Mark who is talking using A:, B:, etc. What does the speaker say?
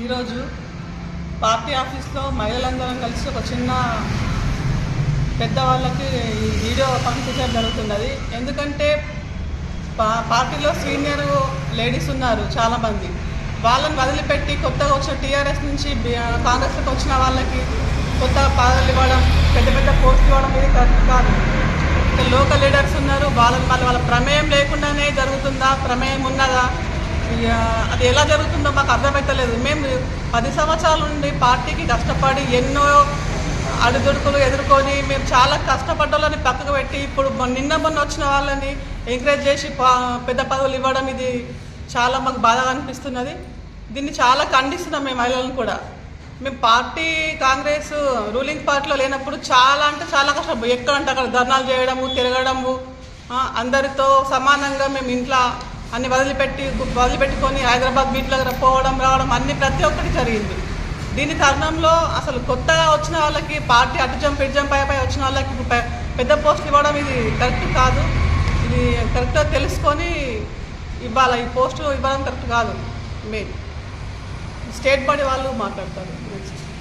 A: ఈరోజు పార్టీ ఆఫీస్లో మహిళలందరం కలిసి ఒక చిన్న పెద్దవాళ్ళకి వీడియో పంపించడం జరుగుతున్నది. ఎందుకంటే పార్టీలో సీనియర్ లేడీస్ ఉన్నారు చాలామంది. వాళ్ళని వదిలిపెట్టి కొత్తగా వచ్చిన టీఆర్ఎస్ నుంచి కాంగ్రెస్కి వచ్చిన వాళ్ళకి కొత్త పదవులు ఇవ్వడం, పెద్ద పెద్ద పోస్టులు ఇవ్వడం ఇది కరెక్ట్ కాదు. లోకల్ లీడర్స్ ఉన్నారు, వాళ్ళ ప్రమేయం లేకుండానే జరుగుతుందా, ప్రమేయం ఉన్నదా, అది ఎలా జరుగుతుందో మాకు అర్థమవుతలేదు. మేము 10 సంవత్సరాల నుండి పార్టీకి కష్టపడి ఎన్నో అడుదొడుకులు ఎదుర్కొని మేము చాలా కష్టపడ్డోళ్ళని పక్కకు పెట్టి ఇప్పుడు మొన్న వచ్చిన వాళ్ళని ఎంకరేజ్ చేసి పెద్ద పదవులు ఇవ్వడం ఇది చాలా మాకు బాధగా అనిపిస్తున్నది. దీన్ని చాలా ఖండిస్తున్నాం మేము మహిళలను కూడా. మేము పార్టీ కాంగ్రెస్ రూలింగ్ పార్టీలో లేనప్పుడు చాలా అంటే చాలా కష్టం. ఎక్కడంటే అక్కడ ధర్నాలు చేయడము, తిరగడము, అందరితో సమానంగా మేము ఇంట్లో అన్ని వదిలిపెట్టుకొని హైదరాబాద్ బీచ్లో పోవడం రావడం అన్ని ప్రతి ఒక్కటి జరిగింది. దీని తరుణంలో అసలు కొత్తగా వచ్చిన వాళ్ళకి పార్టీ అటు జంప్ ఇటు జంప్ పై వచ్చిన వాళ్ళకి పెద్ద పోస్టులు ఇవ్వడం ఇది కరెక్ట్ కాదు. ఇది కరెక్ట్గా తెలుసుకొని ఇవ్వాలి. ఈ పోస్టు ఇవ్వడం కరెక్ట్ కాదు. మెయిన్ స్టేట్ బాడీ వాళ్ళు మాట్లాడతారు.